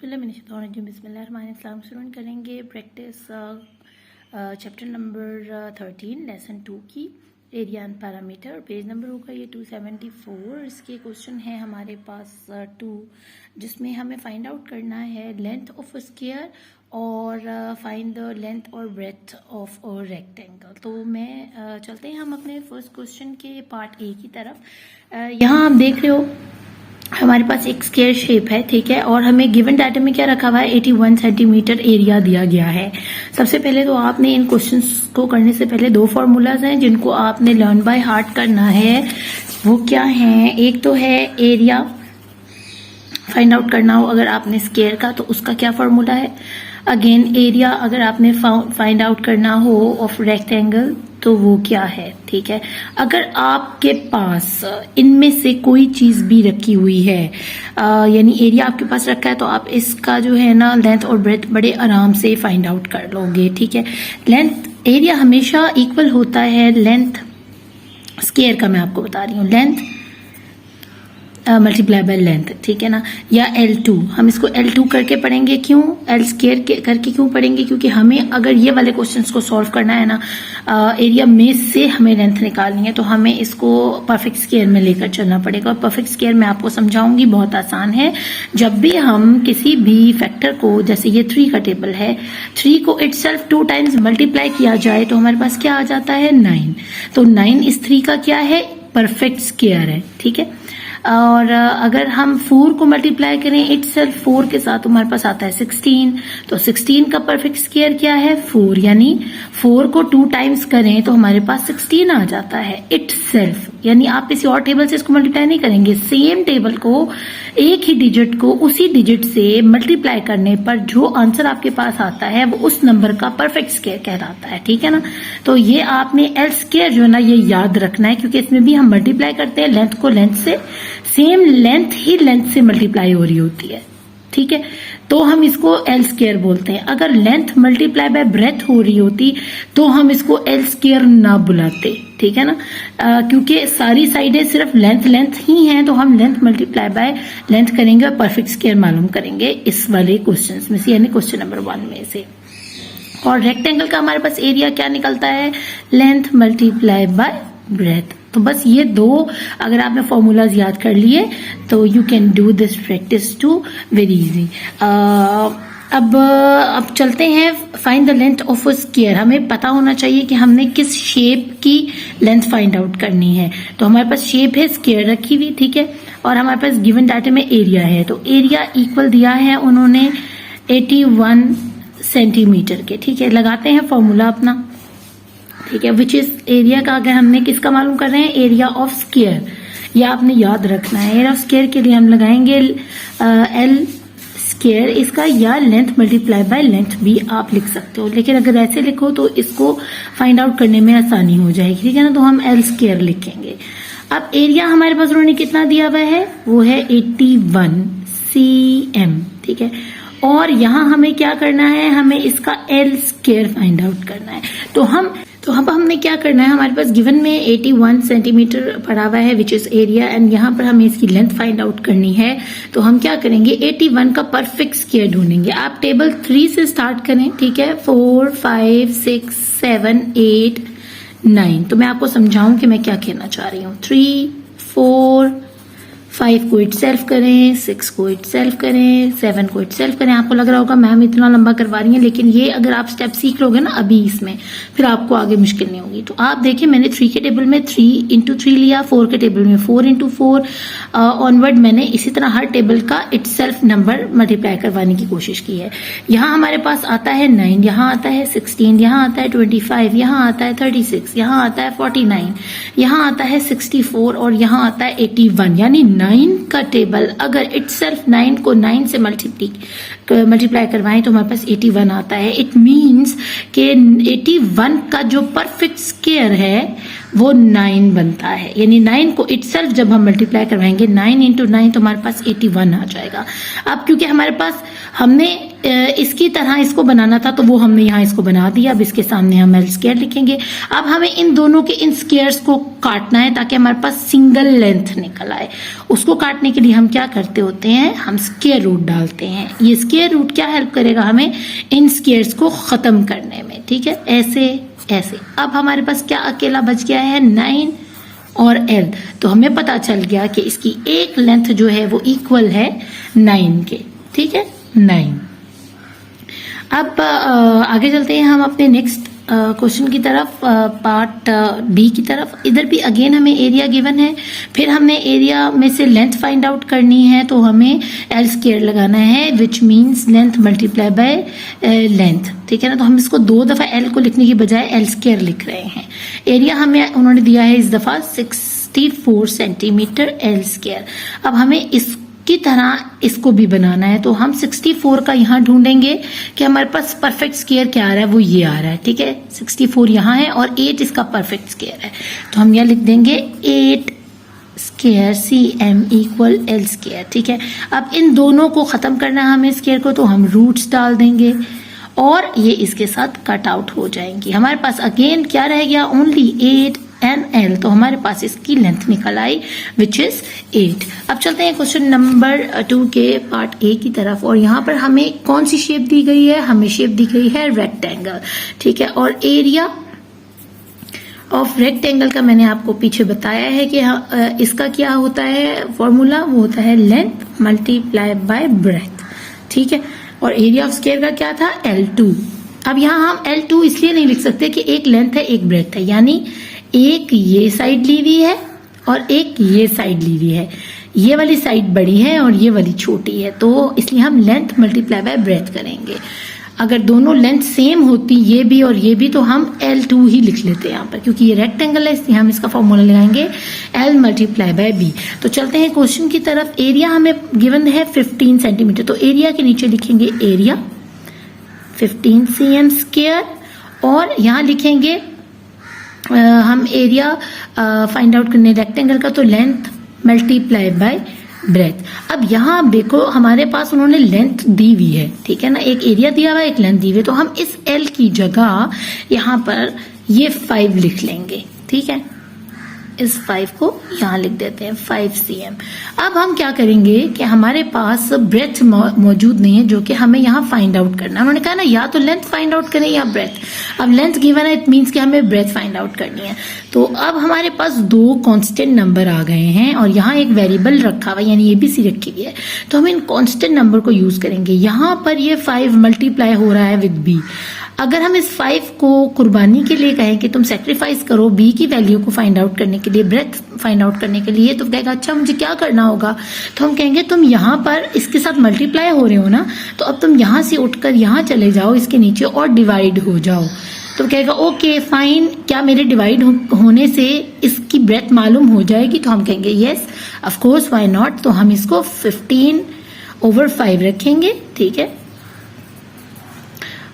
बिस्मिल्लाहिर्रहमानिर्रहीम शुरू करेंगे प्रैक्टिस चैप्टर नंबर 13 लेसन 2 की area and parameter. Page number होगा ये 274। इसके क्वेश्चन है हमारे पास 2 जिसमें हमें फाइंड आउट करना है लेंथ ऑफ अ स्क्वायर और फाइंड द लेंथ और ब्रेथ ऑफ अ रेक्टेंगल। तो मैं चलते हैं हम अपने फर्स्ट क्वेश्चन के पार्ट ए की तरफ। यहाँ आप देख रहे हो हमारे पास एक स्क्वायर शेप है, ठीक है, और हमें गिवन डाटा में क्या रखा हुआ है 81 सेंटीमीटर एरिया दिया गया है। सबसे पहले तो आपने इन क्वेश्चंस को करने से पहले 2 फॉर्मूलाज हैं जिनको आपने लर्न बाय हार्ट करना है। वो क्या हैं? एक तो है एरिया फाइंड आउट करना हो अगर आपने स्क्वायर का तो उसका क्या फॉर्मूला है। अगेन एरिया अगर आपने फाइंड आउट करना हो ऑफ रेक्टेंगल तो वो क्या है, ठीक है। अगर आपके पास इनमें से कोई चीज भी रखी हुई है यानी एरिया आपके पास रखा है तो आप इसका जो है ना लेंथ और ब्रेथ बड़े आराम से फाइंड आउट कर लोगे, ठीक है। लेंथ एरिया हमेशा इक्वल होता है लेंथ स्क्वायर का, मैं आपको बता रही हूँ, लेंथ मल्टीप्लाई बाय लेंथ, ठीक है ना, या L2। हम इसको L2 करके पढ़ेंगे, क्यों L स्क्वायर करके क्यों पढ़ेंगे, क्योंकि हमें अगर ये वाले क्वेश्चंस को सॉल्व करना है ना एरिया में से हमें लेंथ निकालनी है तो हमें इसको परफेक्ट स्क्वायर में लेकर चलना पड़ेगा। और परफेक्ट स्क्वायर मैं आपको समझाऊंगी, बहुत आसान है। जब भी हम किसी भी फैक्टर को, जैसे ये 3 का टेबल है, 3 को इटसेल्फ 2 टाइम्स मल्टीप्लाई किया जाए तो हमारे पास क्या आ जाता है 9। तो 9 इस 3 का क्या है, परफेक्ट स्क्वायर है, ठीक है। और अगर हम 4 को मल्टीप्लाई करें इटसेल्फ 4 के साथ तो हमारे पास आता है 16। तो 16 का परफेक्ट स्क्वायर क्या है 4, यानी 4 को 2 टाइम्स करें तो हमारे पास 16 आ जाता है इटसेल्फ। यानी आप किसी और टेबल से इसको मल्टीप्लाई नहीं करेंगे, सेम टेबल को एक ही डिजिट को उसी डिजिट से मल्टीप्लाई करने पर जो आंसर आपके पास आता है वो उस नंबर का परफेक्ट स्क्वायर कहलाता है, ठीक है ना। तो ये आपने L स्क्वायर जो है ना ये याद रखना है, क्योंकि इसमें भी हम मल्टीप्लाई करते हैं लेंथ को लेंथ से, सेम लेंथ ही लेंथ से मल्टीप्लाई हो रही होती है, ठीक है। तो हम इसको L स्क्वायर बोलते हैं। अगर लेंथ मल्टीप्लाई बाय ब्रेथ हो रही होती तो हम इसको L स्क्वायर ना बुलाते, ठीक है ना, क्योंकि सारी साइडें सिर्फ लेंथ लेंथ ही हैं तो हम लेंथ मल्टीप्लाई बाय लेंथ करेंगे और परफेक्ट स्क्वायर मालूम करेंगे इस वाले क्वेश्चंस में से, यानी क्वेश्चन नंबर 1 में से। और रेक्टेंगल का हमारे पास एरिया क्या निकलता है, लेंथ मल्टीप्लाई बाय ब्रेथ। तो बस ये 2 अगर आपने फॉर्मूलाज याद कर लिए तो you can do this practice too very easy. अब चलते हैं find the length of a square. हमें पता होना चाहिए कि हमने किस शेप की लेंथ फाइंड आउट करनी है। तो हमारे पास शेप है स्क्वायर रखी हुई, ठीक है, और हमारे पास गिवन डाटा में एरिया है। तो एरिया इक्वल दिया है उन्होंने 81 सेंटीमीटर के, ठीक है। लगाते हैं फॉर्मूला अपना, ठीक है, विच इज एरिया का अगर हमने किसका मालूम कर रहे हैं, एरिया ऑफ स्क्वायर, या आपने याद रखना है। एरिया ऑफ स्क्वायर के लिए हम लगाएंगे L स्क्वायर इसका, या लेंथ मल्टीप्लाई बाय लेंथ भी आप लिख सकते हो, लेकिन अगर ऐसे लिखो तो इसको फाइंड आउट करने में आसानी हो जाएगी, ठीक है ना। तो हम L स्क्वायर लिखेंगे। अब एरिया हमारे पास उन्होंने कितना दिया हुआ है, वो है 81 cm, ठीक है। और यहां हमें क्या करना है, हमें इसका L स्क्वायर फाइंड आउट करना है। तो अब हमने क्या करना है, हमारे पास गिवन में 81 सेंटीमीटर पड़ा हुआ है विच इज एरिया, एंड यहाँ पर हमें इसकी लेंथ फाइंड आउट करनी है। तो हम क्या करेंगे, 81 का परफेक्ट स्क्वायर ढूंढेंगे। आप टेबल 3 से स्टार्ट करें, ठीक है, 4 5 6 7 8 9। तो मैं आपको समझाऊं कि मैं क्या कहना चाह रही हूँ। 3 4 5 को इट सेल्फ करें, 6 को इट सेल्फ करें, 7 को इट सेल्फ करें। आपको लग रहा होगा मैम इतना लंबा करवा रही है, लेकिन ये अगर आप स्टेप सीख लोगे ना अभी इसमें, फिर आपको आगे मुश्किल नहीं होगी। तो आप देखिए मैंने 3 के टेबल में 3 इंटू 3 लिया, 4 के टेबल में 4 इंटू 4 ऑनवर्ड मैंने इसी तरह हर टेबल का इट सेल्फ नंबर मल्टीप्लाई करवाने की कोशिश की है। यहाँ हमारे पास आता है 9, यहाँ आता है 16, यहाँ आता है 25, यहाँ आता है 36, यहाँ आता है 49, यहाँ आता है 64 और यहाँ आता है 81। यानी 9 का टेबल अगर इटसेल्फ 9 को 9 से मल्टीप्लाई करवाएं तो हमारे पास 81 आता है। इट मींस कि 81 का जो परफेक्ट स्क्वायर है वो 9 बनता है, यानी 9 को इटसेल्फ जब हम मल्टीप्लाई करवाएंगे 9 इंटू 9 तो हमारे पास 81 आ जाएगा। अब क्योंकि हमारे पास हमने इसकी तरह इसको बनाना था तो वो हमने यहाँ इसको बना दिया। अब इसके सामने हम एल स्क्वायर लिखेंगे। अब हमें इन दोनों के इन स्क्वायर्स को काटना है ताकि हमारे पास सिंगल लेंथ निकल आए। उसको काटने के लिए हम क्या करते होते हैं, हम स्क्वायर रूट डालते हैं। ये स्क्वायर रूट क्या हेल्प करेगा हमें इन स्क्वायर्स को खत्म करने में, ठीक है, ऐसे ऐसे। अब हमारे पास क्या अकेला बच गया है, 9 और L। तो हमें पता चल गया कि इसकी एक लेंथ जो है वो इक्वल है 9 के, ठीक है, 9। अब आगे चलते हैं हम अपने नेक्स्ट क्वेश्चन की तरफ, पार्ट बी की तरफ। इधर भी अगेन हमें एरिया गिवन है, फिर हमने एरिया में से लेंथ फाइंड आउट करनी है तो हमें एल स्क्वायर लगाना है, which means length multiply by length, ठीक है ना। तो हम इसको 2 दफा एल को लिखने की बजाय एल स्क्वायर लिख रहे हैं। एरिया हमें उन्होंने दिया है इस दफा 64 सेंटीमीटर एल स्क्वायर। अब हमें की तरह इसको भी बनाना है तो हम 64 का यहाँ ढूंढेंगे कि हमारे पास परफेक्ट स्क्वायर क्या आ रहा है, वो ये आ रहा है, ठीक है। 64 यहाँ है और 8 इसका परफेक्ट स्क्वायर है, तो हम यहाँ लिख देंगे 8 square CM equal L square, ठीक है। अब इन दोनों को खत्म करना है हमें स्क्वायर को, तो हम रूट्स डाल देंगे और ये इसके साथ कट आउट हो जाएंगी। हमारे पास अगेन क्या रह गया, ओनली 8 एंड L। तो हमारे पास इसकी लेंथ निकल आई विच इज 8। अब चलते हैं क्वेश्चन नंबर 2 के पार्ट ए की तरफ। और यहाँ पर हमें कौन सी शेप दी गई है, हमें शेप दी गई है रेक्टेंगल, ठीक है। और एरिया ऑफ रेक्टेंगल का मैंने आपको पीछे बताया है कि इसका क्या होता है फॉर्मूला, वो होता है लेंथ मल्टीप्लाई बाय ब्रेथ, ठीक है। और एरिया ऑफ स्क्वायर का क्या था, L2। अब यहाँ हम L2 इसलिए नहीं लिख सकते कि एक लेंथ है एक ब्रेथ है, यानी एक ये साइड ली हुई है और एक ये साइड ली हुई है। ये वाली साइड बड़ी है और ये वाली छोटी है, तो इसलिए हम लेंथ मल्टीप्लाई बाय ब्रेथ करेंगे। अगर दोनों लेंथ सेम होती, ये भी और ये भी, तो हम L2 ही लिख लेते हैं यहाँ पर, क्योंकि ये रेक्टेंगल है इसलिए हम इसका फॉर्मूला लगाएंगे L मल्टीप्लाई बाय B। तो चलते हैं क्वेश्चन की तरफ। एरिया हमें गिवन है 15 सेंटीमीटर, तो एरिया के नीचे लिखेंगे एरिया 15 cm स्क्वायर और यहाँ लिखेंगे हम एरिया फाइंड आउट करने रेक्टेंगल का, तो लेंथ मल्टीप्लाई बाय ब्रेथ। अब यहाँ आप देखो हमारे पास उन्होंने लेंथ दी हुई है, ठीक है ना, एक एरिया दिया हुआ है एक लेंथ दी हुई है, तो हम इस L की जगह यहाँ पर ये 5 लिख लेंगे, ठीक है। इस 5 को यहाँ लिख देते हैं 5 cm। अब हम क्या करेंगे कि हमारे पास ब्रेथ मौजूद नहीं है जो कि हमें यहाँ फाइंड आउट करना है। उन्होंने कहा ना या तो लेंथ फाइंड आउट करें या ब्रेथ। अब लेंथ गिवन है, इट मीन्स कि हमें ब्रेथ फाइंड आउट करनी है। तो अब हमारे पास 2 कांस्टेंट नंबर आ गए हैं और यहाँ एक वेरिएबल रखा हुआ यानी ABC रखी हुई है, तो हम इन कांस्टेंट नंबर को यूज करेंगे। यहाँ पर ये 5 मल्टीप्लाई हो रहा है विद B। अगर हम इस 5 को कुर्बानी के लिए कहें कि तुम सेक्रीफाइस करो B की वैल्यू को फाइंड आउट करने के लिए, ब्रेथ फाइंड आउट करने के लिए, तो कहेगा अच्छा मुझे क्या करना होगा, तो हम कहेंगे तुम यहाँ पर इसके साथ मल्टीप्लाई हो रहे हो ना, तो अब तुम यहाँ से उठकर यहाँ चले जाओ इसके नीचे और डिवाइड हो जाओ। तो कहेगा ओके फाइन, क्या मेरे डिवाइड होने से इसकी ब्रेथ मालूम हो जाएगी, तो हम कहेंगे yes of course why not. तो हम इसको 15/5 रखेंगे, ठीक है,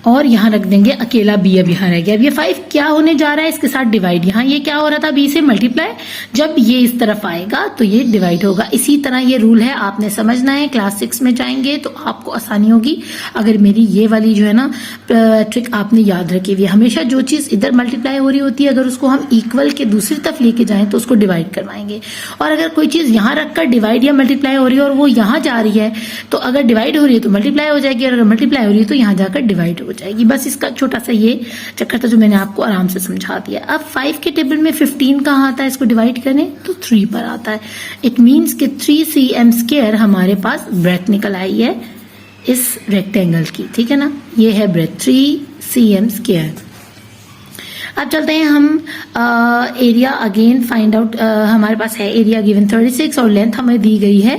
और यहाँ रख देंगे अकेला B। अब यहाँ रह गया। अब ये 5 क्या होने जा रहा है, इसके साथ डिवाइड। यहाँ ये क्या हो रहा था, B से मल्टीप्लाई, जब ये इस तरफ आएगा तो ये डिवाइड होगा। इसी तरह ये रूल है, आपने समझना है। क्लास 6 में जाएंगे तो आपको आसानी होगी अगर मेरी ये वाली जो है ना ट्रिक आपने याद रखी हुई है। हमेशा जो चीज इधर मल्टीप्लाई हो रही होती है, अगर उसको हम इक्वल के दूसरी तरफ लेके जाएं तो उसको डिवाइड करवाएंगे। और अगर कोई चीज यहाँ रखकर डिवाइड या मल्टीप्लाई हो रही है और वो यहाँ जा रही है, तो अगर डिवाइड हो रही है तो मल्टीप्लाई हो जाएगी और अगर मल्टीप्लाई हो रही है तो यहाँ जाकर डिवाइड हो जाएगी। बस इसका छोटा सा ये चक्कर था जो मैंने आपको आराम से समझा दिया। अब 5 के टेबल में 15 कहाँ आता है, इसको डिवाइड करें तो 3 पर आता है। इट मीन्स कि 3 cm स्क्वायर हमारे पास ब्रेथ निकल आई है इस रेक्टेंगल की, ठीक है ना, ये है ब्रेथ 3 cm स्क्वायर। अब चलते हैं हम एरिया अगेन फाइंड आउट। हमारे पास है एरिया गिवन 36 और लेंथ हमें दी गई है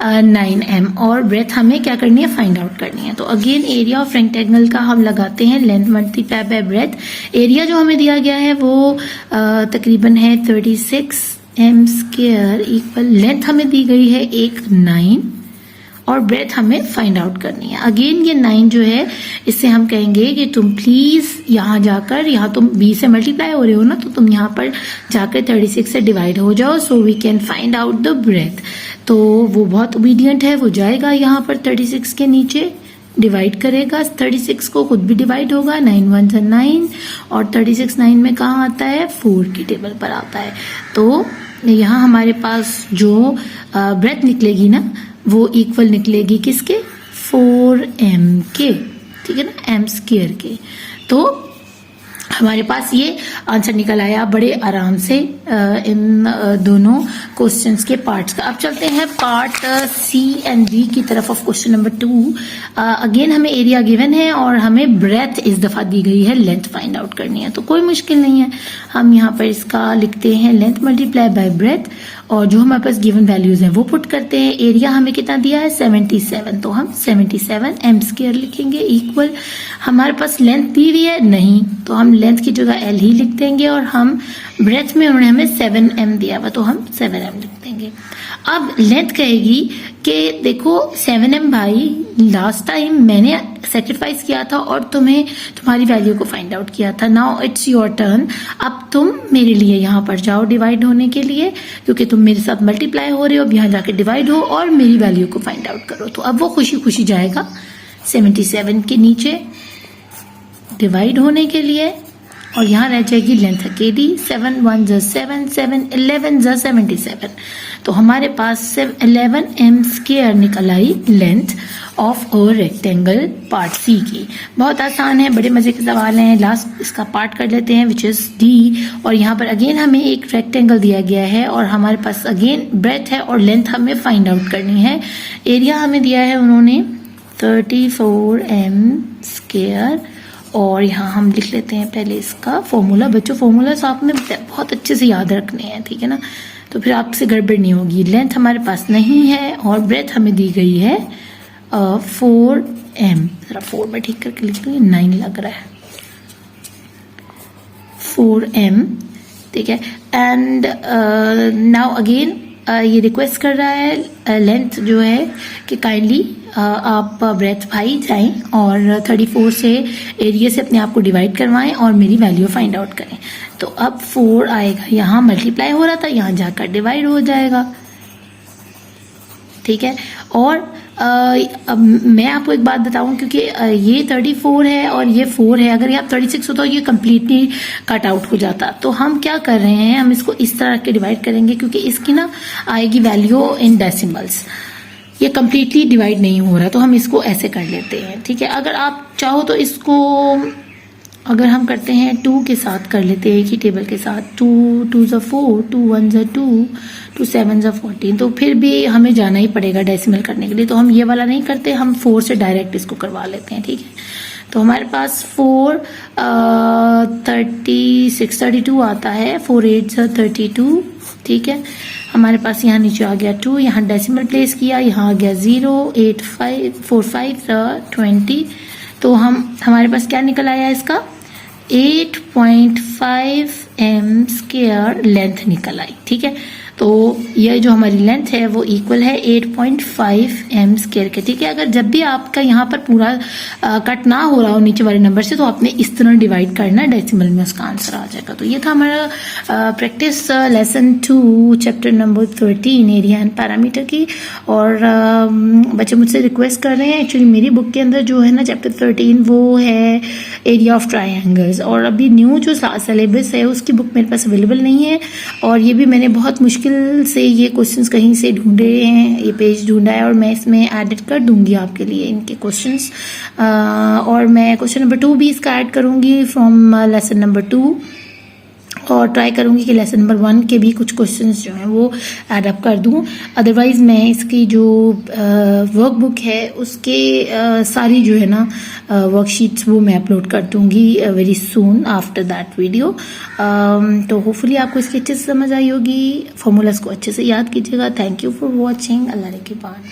9m और ब्रेथ हमें क्या करनी है, फाइंड आउट करनी है। तो अगेन एरिया ऑफ रेक्टेंगल का हम लगाते हैं length multiply by breath. Area जो हमें दिया गया है वो तकरीबन है 36m स्क्वायर इक्वल, लेंथ हमें दी गई है 9 और ब्रेथ हमें फाइंड आउट करनी है। अगेन ये 9 जो है इससे हम कहेंगे कि तुम प्लीज यहाँ जाकर, यहाँ तुम B से मल्टीप्लाई हो रहे हो ना, तो तुम यहाँ पर जाकर 36 से डिवाइड हो जाओ so we can find out the breadth. तो वो बहुत ओबीडियंट है, वो जाएगा यहाँ पर 36 के नीचे डिवाइड करेगा 36 को, खुद भी डिवाइड होगा, 9 1 जा 9 और 36 9 में कहाँ आता है 4 की टेबल पर आता है। तो यहाँ हमारे पास जो ब्रेथ निकलेगी ना वो इक्वल निकलेगी किसके 4m के, ठीक है ना, m स्क्वायर के। तो हमारे पास ये आंसर निकल आया बड़े आराम से इन दोनों क्वेश्चंस के पार्ट्स का। अब चलते हैं पार्ट सी एंड डी की तरफ ऑफ क्वेश्चन नंबर 2। अगेन हमें एरिया गिवन है और हमें ब्रेथ इस दफा दी गई है, लेंथ फाइंड आउट करनी है। तो कोई मुश्किल नहीं है, हम यहाँ पर इसका लिखते हैं लेंथ मल्टीप्लाई बाय ब्रेथ और जो हमारे पास गिवन वैल्यूज हैं वो पुट करते हैं। एरिया हमें कितना दिया है 77, तो हम 77 m स्क्वायर लिखेंगे इक्वल। हमारे पास लेंथ दी हुई है नहीं, तो हम लेंथ की जगह l ही लिख देंगे और हम ब्रेथ में उन्होंने हमें 7m दिया हुआ तो हम 7m लिख देंगे। अब लेंथ कहेगी कि देखो 7m भाई लास्ट टाइम मैंने सेक्रीफाइस किया था और तुम्हें तुम्हारी वैल्यू को फाइंड आउट किया था, नाउ इट्स योर टर्न। अब तुम मेरे लिए यहाँ पर जाओ डिवाइड होने के लिए, क्योंकि तुम मेरे साथ मल्टीप्लाई हो रहे हो, अब यहाँ जाके डिवाइड हो और मेरी वैल्यू को फाइंड आउट करो। तो अब वो खुशी खुशी जाएगा 77 के नीचे डिवाइड होने के लिए और यहाँ रह जाएगी लेंथ अकेली 7 1 जा 7 7 11 जा 77। तो हमारे पास 11m स्क्वायर निकल आई length of a rectangle part C की। बहुत आसान है, बड़े मजे के सवाल हैं। लास्ट इसका पार्ट कर लेते हैं विच इज डी। और यहाँ पर अगेन हमें एक रेक्टेंगल दिया गया है और हमारे पास अगेन ब्रेथ है और लेंथ हमें फाइंड आउट करनी है। एरिया हमें दिया है उन्होंने 34m स्क्वायर और यहाँ हम लिख लेते हैं पहले इसका फॉर्मूला। बच्चों फॉर्मूला आपने बहुत अच्छे से याद रखने हैं, ठीक है ना, तो फिर आपसे गड़बड़ नहीं होगी। लेंथ हमारे पास नहीं है और ब्रेथ हमें दी गई है 4m। जरा 4 में ठीक करके लिख लूँ, 9 लग रहा है, 4m, ठीक है। एंड नाउ अगेन ये रिक्वेस्ट कर रहा है लेंथ जो है कि काइंडली आप ब्रेथ भाई जाएं और 34 से एरिया से अपने आप को डिवाइड करवाएं और मेरी वैल्यू फाइंड आउट करें। तो अब 4 आएगा, यहाँ मल्टीप्लाई हो रहा था, यहाँ जाकर डिवाइड हो जाएगा, ठीक है। और अब मैं आपको एक बात बताऊं, क्योंकि ये 34 है और ये 4 है, अगर यहाँ 36 होता तो ये कम्प्लीटली कट आउट हो जाता। तो हम क्या कर रहे हैं, हम इसको इस तरह के डिवाइड करेंगे क्योंकि इसकी ना आएगी वैल्यू इन डेसिमल्स, ये कम्प्लीटली डिवाइड नहीं हो रहा, तो हम इसको ऐसे कर लेते हैं, ठीक है। अगर आप चाहो तो इसको अगर हम करते हैं 2 के साथ कर लेते हैं, एक ही टेबल के साथ, 2 2 जा 4, 2 1 जा 2, 2 7 जा 14, तो फिर भी हमें जाना ही पड़ेगा डेसिमल करने के लिए। तो हम ये वाला नहीं करते, हम 4 से डायरेक्ट इसको करवा लेते हैं, ठीक है। तो हमारे पास 4 36 32 आता है, 4 8 जा 32, ठीक है। हमारे पास यहाँ नीचे आ गया 2, यहाँ डेसिमल प्लेस किया, यहाँ आ गया 0 8 5 4 5 20। तो हमारे पास क्या निकल आया इसका 8.5 m स्क्वायर लेंथ निकल आई, ठीक है। तो यह जो हमारी लेंथ है वो इक्वल है 8.5 m स्क्वायर के, ठीक है। अगर जब भी आपका यहाँ पर पूरा कट ना हो रहा हो नीचे वाले नंबर से, तो आपने इस तरह डिवाइड करना, डेसिमल में उसका आंसर आ जाएगा। तो ये था हमारा practice lesson 2 chapter number 13 area and parameter की। और बच्चे मुझसे रिक्वेस्ट कर रहे हैं, एक्चुअली मेरी बुक के अंदर जो है ना चैप्टर 13 वो है एरिया ऑफ ट्राइंगल्स, और अभी न्यू जो सिलेबस है उसकी बुक मेरे पास अवेलेबल नहीं है। और ये भी मैंने बहुत मुश्किल से ये क्वेश्चंस कहीं से ढूंढे हैं, ये पेज ढूंढा है और मैं इसमें एडिट कर दूंगी आपके लिए इनके क्वेश्चंस। और मैं क्वेश्चन नंबर 2 भी इसका ऐड करूंगी फ्रॉम लेसन नंबर 2, और ट्राई करूंगी कि लेसन नंबर 1 के भी कुछ क्वेश्चंस जो हैं वो ऐड अप कर दूं। अदरवाइज मैं इसकी जो वर्कबुक है उसके सारी जो है ना वर्कशीट्स वो मैं अपलोड कर दूंगी very soon after that video. तो होपफुली आपको इसकी अच्छे से समझ आई होगी, फॉर्मूलाज को अच्छे से याद कीजिएगा। Thank you for watching. Allah के बाद।